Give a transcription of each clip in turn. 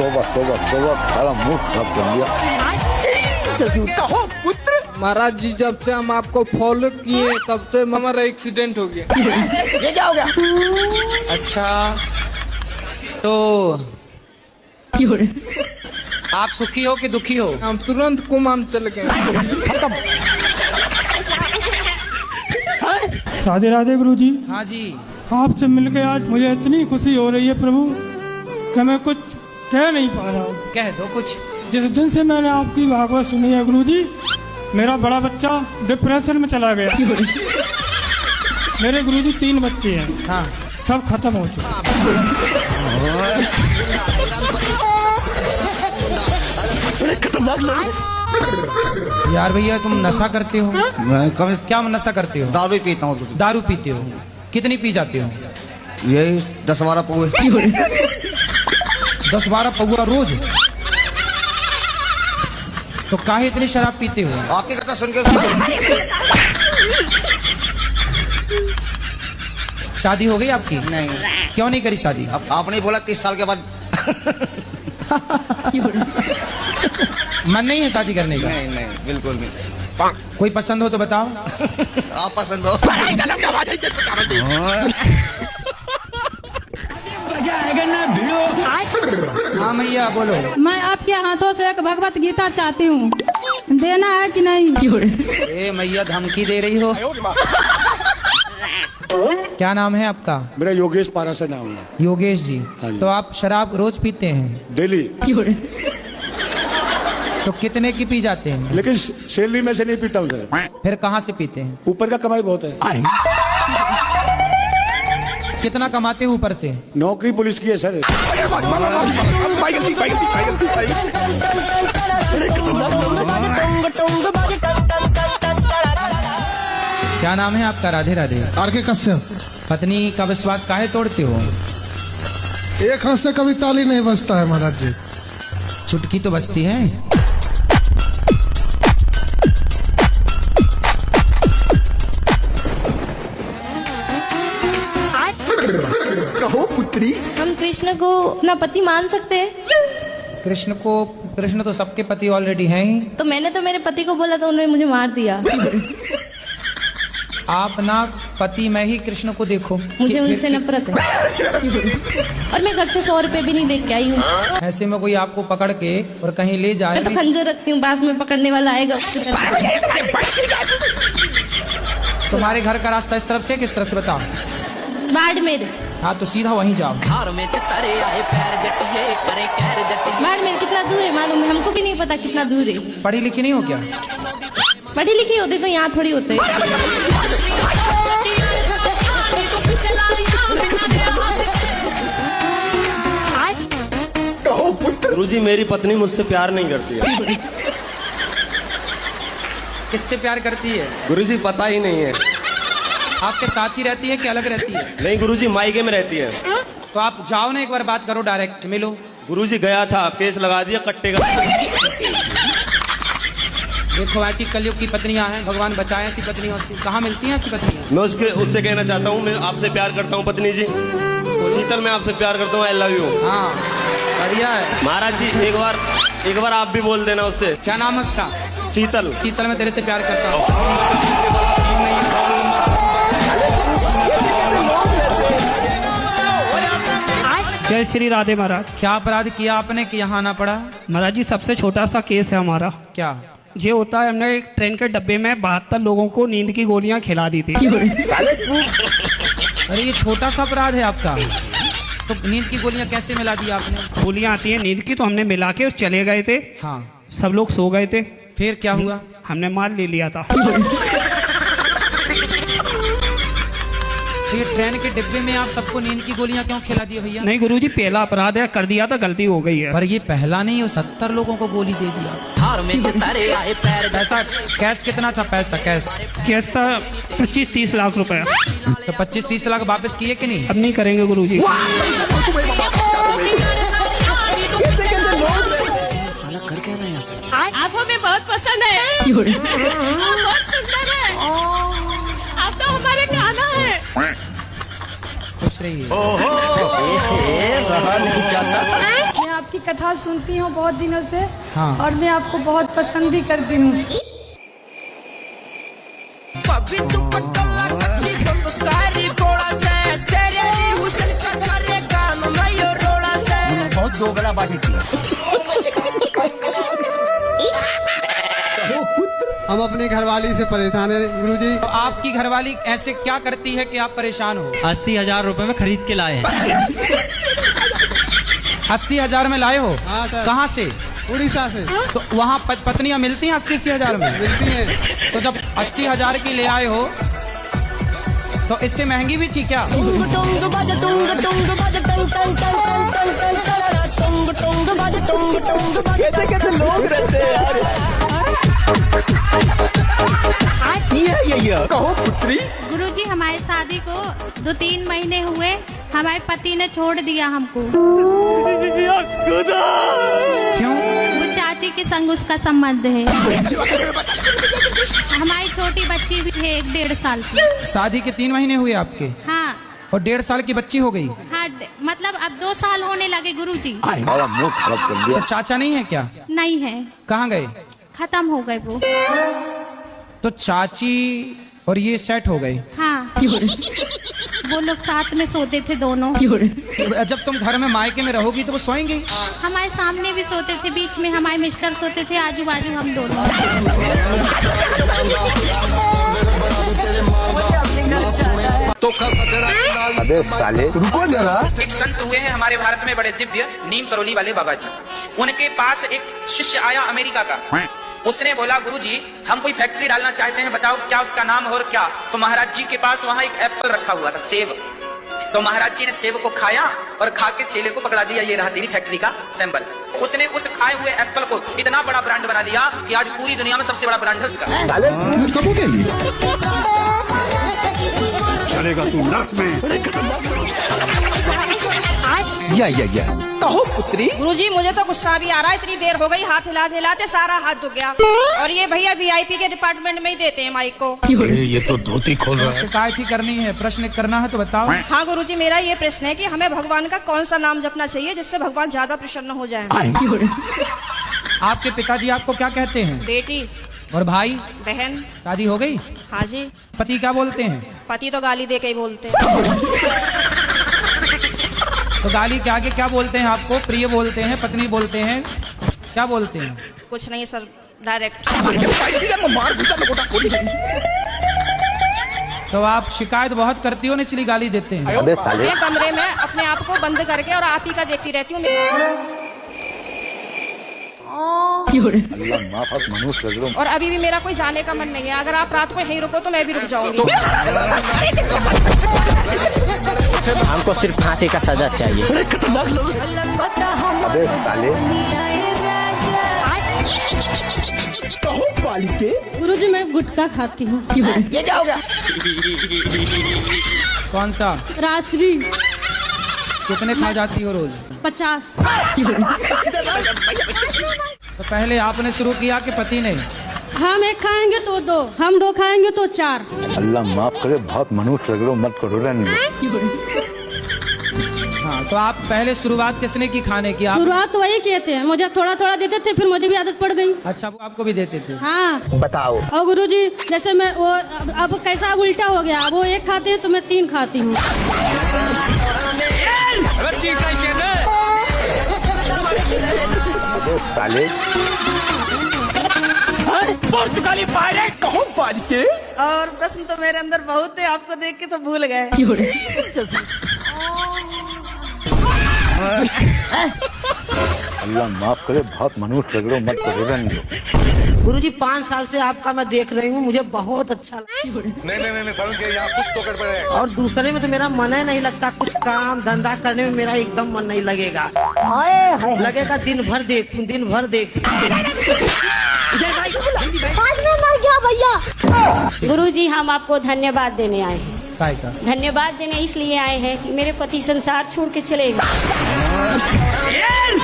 तोबा तोबा तोबा, सारा मूड खराब कर दिया। कहो पुत्र। महाराज जी जब से हम आपको फॉलो किए तब से हमारा एक्सीडेंट हो गया। ये क्या हो गया? अच्छा तो आप सुखी हो कि दुखी हो? हम तुरंत कुमाम चल गए। राधे राधे गुरुजी। हाँ जी। आपसे मिलकर आज मुझे इतनी खुशी हो रही है प्रभु कि मैं कुछ कह नहीं पा रहा हूँ। कह दो कुछ। जिस दिन से मैंने आपकी भागवत सुनी है गुरुजी, मेरा बड़ा बच्चा डिप्रेशन में चला गया। मेरे गुरुजी 3 बच्चे हैं। हाँ। सब खत्म हो चुके। यार भैया तुम नशा करते हो? मैं कभी क्या नशा करते हो? दारू पीता हूँ। दारू पीते हो? कितनी पी जाते हो? यही 10-12 पौए। 10-12 पौआ रोज? तो काहे इतनी शराब पीते हो? आपकी कथा सुन के। शादी हो गई आपकी? नहीं। क्यों नहीं करी शादी? अब आपने बोला 30 साल के बाद। मन नहीं है शादी करने का? नहीं नहीं बिल्कुल नहीं। कोई पसंद हो तो बताओ। आप पसंद हो? हाँ मैया बोलो। मैं आपके हाथों से एक भगवत गीता चाहती हूँ, देना है कि नहीं? ए मैया धमकी दे रही हो? क्या नाम है आपका? मेरा योगेश पाराशर नाम है। योगेश जी। हाँ जी। तो आप शराब रोज पीते हैं? डेली। तो कितने की पी जाते हैं? लेकिन सैलरी में से नहीं पीता हूँ सर। फिर कहाँ से पीते हैं? ऊपर का कमाई बहुत है। कितना कमाते हैं ऊपर से? नौकरी पुलिस की है सर। क्या नाम है आपका? राधे राधे। आरके कश्यप। पत्नी का विश्वास काहे तोड़ते हो? एक हाथ से कभी ताली नहीं बजता है महाराज जी। चुटकी तो बजती है। कहो पुत्री। हम कृष्ण को अपना पति मान सकते हैं? कृष्ण तो सबके पति ऑलरेडी हैं ही। तो मैंने तो मेरे पति को बोला तो उन्होंने मुझे मार दिया। आप ना पति में ही कृष्ण को देखो। मुझे उनसे नफरत है। और मैं घर से 100 रुपए भी नहीं लेके आई हूँ। ऐसे में कोई आपको पकड़ के और कहीं ले जाए? मैं तो खंजर रखती हूँ, पास में पकड़ने वाला आएगा उसके तुम्हारे घर का रास्ता इस तरफ से किस तरफ से बताओ? बाड़मेर। हाँ तो सीधा वहीं जाओ। बाड़मेर कितना दूर है मालूम है? हमको भी नहीं पता कितना दूर है। पढ़ी लिखी नहीं हो क्या? पढ़ी लिखी होती तो यहाँ थोड़ी होते। गुरुजी मेरी पत्नी मुझसे प्यार नहीं करती है। किससे प्यार करती है? गुरुजी पता ही नहीं है। आपके साथ ही रहती है कि अलग रहती है? नहीं गुरुजी मायके में रहती है। तो आप जाओ ना, एक बार बात करो, डायरेक्ट मिलो। गुरुजी गया था, केस लगा दिया कट्टे का। देखो ऐसी कलयुग की पत्नियां हैं, भगवान बचाए ऐसी पत्नियों से। कहाँ मिलती हैं ऐसी पत्नियां? मैं उससे कहना चाहता हूँ, मैं आपसे प्यार करता हूँ पत्नी जी। शीतल मैं आपसे प्यार करता हूँ, आई लव यू। हाँ बढ़िया है। महाराज जी एक बार आप भी बोल देना उससे। क्या नाम है उसका? शीतल। शीतल मैं तेरे से प्यार करता हूँ। जय श्री राधे महाराज। क्या अपराध किया आपने कि यहाँ आना पड़ा? महाराज जी सबसे छोटा सा केस है हमारा। क्या? ये होता है, हमने एक ट्रेन के डब्बे में 72 लोगों को नींद की गोलियां खिला दी थी। अरे ये छोटा सा अपराध है आपका? तो नींद की गोलियां कैसे मिला दी आपने? गोलियां आती हैं नींद की, तो हमने मिला के चले गए थे। हाँ। सब लोग सो गए थे। फिर क्या हुआ? हमने माल ले लिया था। तो ये ट्रेन के डिब्बे में आप सबको नींद की गोलियां क्यों खिला दी भैया? नहीं गुरुजी पहला अपराध है, कर दिया था, गलती हो गई है। पर ये पहला नहीं, वो 70 लोगों को गोली दे दिया। पैसा कैश कितना था? पैसा कैश था 25-30 लाख रुपए। तो 25-30 लाख वापस किए कि नहीं? अब नहीं करेंगे गुरुजी। आप हमें बहुत पसंद है। बहुत सुंदर है। आप तो हमारे गाना है। खुश रहिए। मैं आपकी कथा सुनती हूँ बहुत दिनों से। हाँ। और मैं आपको बहुत पसंद भी करती हूँ। बहुत दोगला बात की। हम अपनी घरवाली से परेशान है गुरुजी। तो आपकी घरवाली ऐसे क्या करती है कि आप परेशान हो? 80,000 रुपए में खरीद के लाए हैं। 80,000 में लाए हो? हाँ सर। कहाँ से? उड़ीसा से। तो वहाँ पत्नियाँ मिलती हैं 80,000 में? मिलती हैं। तो जब 80,000 की ले आए हो तो इससे महंगी भी थी क्या? कैसे लोग रहते हैं यार। कहो पुत्री। गुरुजी हमारी शादी को 2-3 महीने हुए, हमारे पति ने छोड़ दिया हमको। क्यों? वो चाची के संग उसका संबंध है। हमारी छोटी बच्ची भी है 1-1.5 साल की। शादी के 3 महीने हुए आपके? हाँ। और 1.5 साल की बच्ची हो गई? हाँ, मतलब अब 2 साल होने लगे गुरुजी। हमारा मुंह खराब कर दिया। तो चाचा नहीं है क्या? नहीं है। कहाँ गए? खत्म हो गए वो। तो चाची और ये सेट हो गए? हाँ। वो लोग साथ में सोते थे दोनों। जब तुम घर में मायके में रहोगी तो वो सोएंगे? हमारे सामने भी सोते थे, बीच में हमारे मिस्टर सोते थे, आजू बाजू हम दोनों। अबे साले रुको जरा। एक संत हुए हैं हमारे भारत में बड़े दिव्य, नीम करोली वाले बाबा जी। उनके पास एक शिष्य आया अमेरिका का। उसने बोला गुरुजी हम कोई फैक्ट्री डालना चाहते हैं, बताओ क्या उसका नाम और क्या? तो महाराज जी के पास वहाँ एक एप्पल रखा हुआ था, सेब। तो महाराज जी ने सेब को खाया और खा के चेले को पकड़ा दिया, ये रहा तेरी फैक्ट्री का सिंबल। उसने उस खाए हुए एप्पल को इतना बड़ा ब्रांड बना दिया कि आज पूरी दुनिया में सबसे बड़ा ब्रांड है उसका। कबू के लिए चलेगा तू नर्क में। या कहो पुत्री। गुरुजी मुझे तो गुस्सा भी आ रहा है, इतनी देर हो गई, हाथ हिलाते हिलाते सारा हाथ दुख गया। और ये भैया VIP के डिपार्टमेंट में ही देते हैं माइक को। ये तो धोती खोल रहा है। शिकायत ही करनी है, प्रश्न करना है तो बताओ। हाँ गुरुजी, मेरा ये प्रश्न है कि हमें भगवान का कौन सा नाम जपना चाहिए जिससे भगवान ज्यादा प्रसन्न हो जाए? आपके पिताजी आपको क्या कहते हैं? बेटी। और भाई? बहन। शादी हो गई? हाँ जी। पति क्या बोलते हैं? पति तो गाली दे के ही बोलते हैं। तो गाली के आगे क्या बोलते हैं आपको? प्रिय बोलते हैं, पत्नी बोलते हैं, क्या बोलते हैं? कुछ नहीं सर, डायरेक्ट। तो आप शिकायत बहुत करती हो ना, इसलिए गाली देते हैं। अबे साले मैं कमरे में अपने आप को बंद करके और आप ही का देखती रहती हूँ। अल्लाह माफ़ मनुष्य लग रहा। और अभी भी मेरा कोई जाने का मन नहीं है। अगर आप रात को यहीं रुको तो मैं भी रुक जाऊंगी। हमको सिर्फ फांसी का सजा चाहिए। अबे साले कहो बालिके। गुरुजी मैं गुटखा खाती हूँ। ये क्या हो गया? कौन सा? रासरी। कितने खा जाती हो रोज? 50। तो पहले आपने शुरू किया कि पति ने? हम 1 खाएंगे तो 2, हम 2 खाएंगे तो 4। अल्लाह माफ करे, बहुत मनुष्य लग रहा, मत करो रहने। हाँ, तो आप पहले शुरुआत किसने की खाने की? आप? शुरुआत वही किए थे, मुझे थोड़ा थोड़ा देते थे, फिर मुझे भी आदत पड़ गई। अच्छा, वो आपको भी देते थे? हाँ। बताओ। और गुरुजी जैसे मैं वो अब कैसा उल्टा हो गया, वो 1 खाते हैं तो मैं 3 खाती हूँ। साले पुर्तगाली पायलट। कहो बालिके। और प्रश्न तो मेरे अंदर बहुत है, आपको देख के तो भूल गए। अल्लाह माफ करे, बहुत मनुष्य लग रहा, मत करो रहने। गुरुजी 5 साल से आपका मैं देख रही हूँ, मुझे बहुत अच्छा लगा। नहीं समझ के यहाँ कुछ तो गड़बड़ है। और दूसरे में तो मेरा मन ही नहीं लगता, कुछ काम धंधा करने में मेरा एकदम मन नहीं लगेगा। लगेगा दिन भर देखूं, दिन भर देखूं। मर गया भैया। गुरुजी हम आपको धन्यवाद देने आए हैं। काय का? धन्यवाद देने इसलिए आए हैं कि मेरे पति संसार छोड़ के चले गए।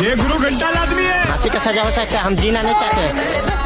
ये गुरु घंटा आदमी है। फांसी का सजा हो सकता है, हम जीना नहीं चाहते।